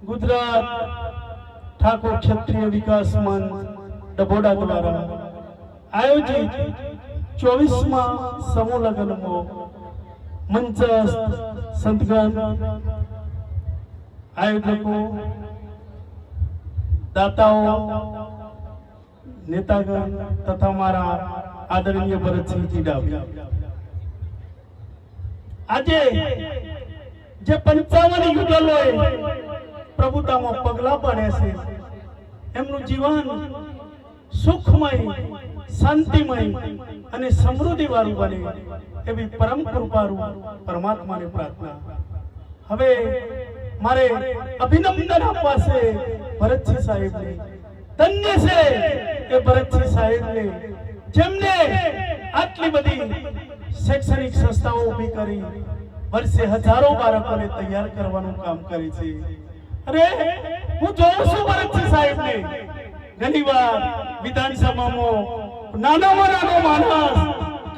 ગુજરાત ઠાકોર ક્ષત્રિય વિકાસ મંચ ડભોડા દ્વારા આયોજિત 24મા સમૂહ લગ્નમાં મંચસ્થ સંતગણ આયોજકો દાતાઓ નેતાગણ તથા મારા આદરણીય ભરતસિંહજી ડાભી આજે જે 55 યુગલોએ પ્રભુતામાં પગલા પડે છે એમનું જીવન સુખમય શાંતિમય અને સમૃદ્ધિ વાળું બને એવી પરમ કૃપારૂ પરમાત્માને પ્રાર્થના। હવે મારે અભિનંદન આપવા છે ભરતસિંહ સાહેબને। ધન્ય છે એ ભરતસિંહ સાહેબને જેમને આટલી બધી શૈક્ષણિક સંસ્થાઓ ઊભી કરી વર્ષે હજારો બાળકોને તૈયાર કરવાનું કામ કરે છે। અરે હું જોઉં છું ભરતસિંહ સાહેબને ઘણીવાર વિધાનસભામાં નાનામાં નાનો માણસ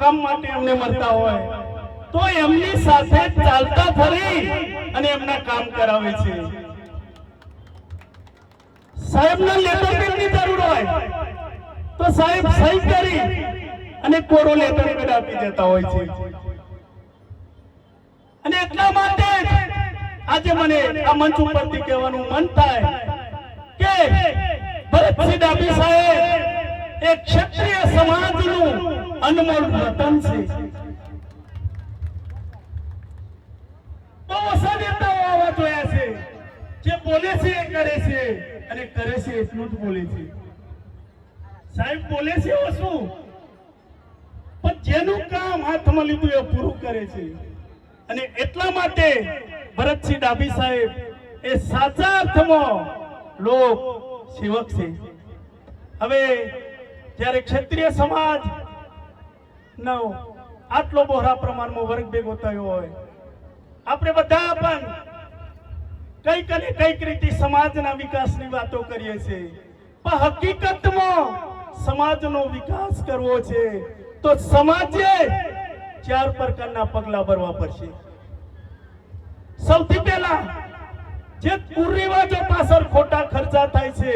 કામ માટે એમને મળતા હોય તો એમની સાથે ચાલતા ફરી અને એમના કામ કરાવે છે। સાહેબના લેટરની જરૂર હોય તો સાહેબ સહી કરી અને કોરો લેટર પેડ આપી દેતા હોય છે। અને એટલા માટે આજે મને આ મંચ ઉપરથી કહેવાનું મન થાય કે ભરતસિંહ ડાભી સાહેબ એક ક્ષત્રિય સમાજનું અનમોલ રતન છે। બહુ ઓછા નેતાઓ આવા જોયા છે જે બોલે છે એ કરે છે અને કરે છે એટલું જ બોલે છે। સાહેબ બોલે છે ઓછું પણ જેનું કામ હાથમાં લીધું એ પૂરું કરે છે। અને એટલા માટે ભરતસિંહ ડાભી સાહેબ એ સાચા અર્થમાં લોક સેવક છે। હવે જ્યારે ક્ષત્રિય સમાજ નો આટલો બહોળા પ્રમાણમાં વર્ગ ભેગો થયો હોય આપણે બધા પણ કઈક અને કઈક રીતે સમાજના વિકાસની વાતો કરીએ છીએ પણ હકીકતમાં સમાજનો વિકાસ કરવો છે તો સમાજે 4 પ્રકારના પગલા ભરવા પડશે। સૌથી પહેલા જે કુરિવાજો પાછળ ખોટા ખર્ચા થાય છે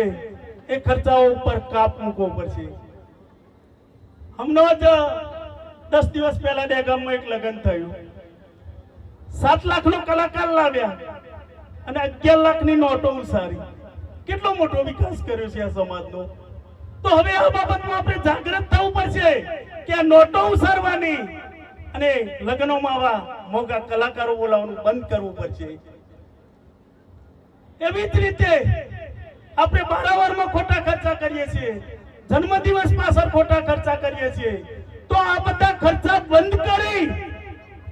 એ ખર્ચાઓ ઉપર કાપ મૂકવો પડશે। હમણાં જ 10 દિવસ પહેલા બે ગામમાં એક લગ્ન થયું 7 લાખનો કલાકાર લાવ્યા અને 11 લાખની નોટો ઉસારી। કેટલો મોટો વિકાસ કર્યો છે આ સમાજનો। તો હવે આ બાબતમાં આપણે જાગૃત થવું પડશે કે આ નોટો ઉસારવાની અને લગ્નોમાં આવા મોંઘા કલાકારો બોલાવવાનું બંધ કરવું પડશે। એવી જ રીતે આપણે બારાવારમાં ખોટા ખર્ચા કરીએ છીએ જન્મદિવસ પાછળ ખોટા ખર્ચા કરીએ છીએ તો આ બધા ખર્ચા બંધ કરી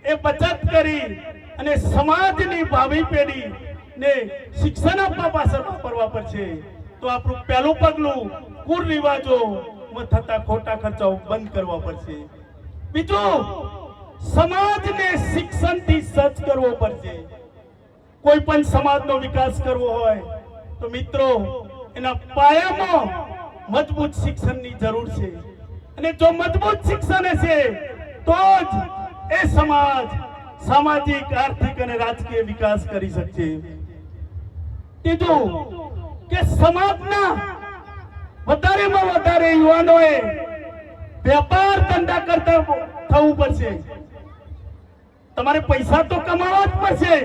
એ બચત કરી અને સમાજની ભાવિ પેઢીને શિક્ષણ આપવા પાછળ વાપરવા પડશે। તો આપણું પહેલું પગલું કુરિવાજોમાં થતા ખોટા ખર્ચાઓ બંધ કરવા પડશે। બીજું સમાજને શિક્ષણથી સજ્જ કરવો પડશે। કોઈ પણ સમાજનો વિકાસ કરવો હોય તો મિત્રો એના પાયામાં મજબૂત શિક્ષણની જરૂર છે અને જો મજબૂત શિક્ષણ હશે તો જ એ સમાજ સામાજિક આર્થિક અને રાજકીય વિકાસ કરી શકશે। ત્રીજું કે સમાજના વધારેમાં વધારે યુવાનોએ વેપાર ધંધા કરતા થવું પડશે। તમારે પૈસા તો કમાવા જ પડશે।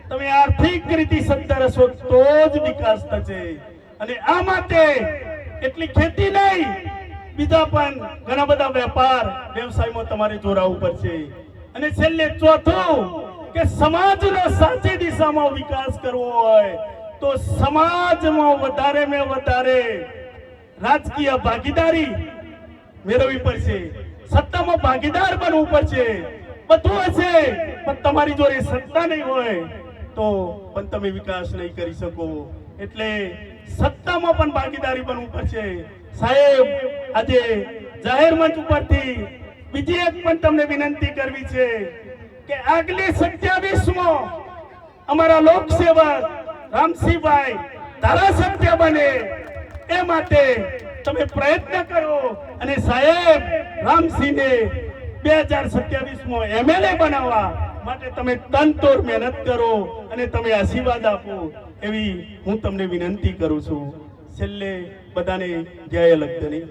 તમે આર્થિક રીતે સદ્ધર હશો તો જ વિકાસ થશે। અને આ માટે એટલી ખેતી નહીં બીજા પણ ઘણા બધા વેપાર વ્યવસાયમાં તમારે જોડાવવું પડશે। અને છેલ્લે ચોથું કે સમાજનો સાચી દિશામાં વિકાસ કરવો હોય તો સમાજમાં વધારેમાં વધારે રાજકીય ભાગીદારી મેળવવી પડશે। સત્તામાં ભાગીદાર બનવું પડશે। બધું હશે પણ તમારી જોડે સત્તા નહીં હોય તો પણ તમે વિકાસ નહીં કરી શકો। એટલે સત્તામાં પણ ભાગીદારી બનવું પડશે। સાહેબ આજે જાહેર મંચ ઉપરથી બીજી એક પણ તમને વિનંતી કરવી છે કે આગલી 27માં અમારા લોકસેવક રામસિંહભાઈ ધારાસભ્ય બને એ માટે તમે પ્રયત્ન કરો અને સાહેબ રામસિંહને 2027માં MLA બનાવવા માટે તમે તનતોડ મહેનત કરો અને તમે આશીર્વાદ આપો। એવી હું તમને વિનંતી કરું છું. છેલ્લે બધાને જય લખધણી.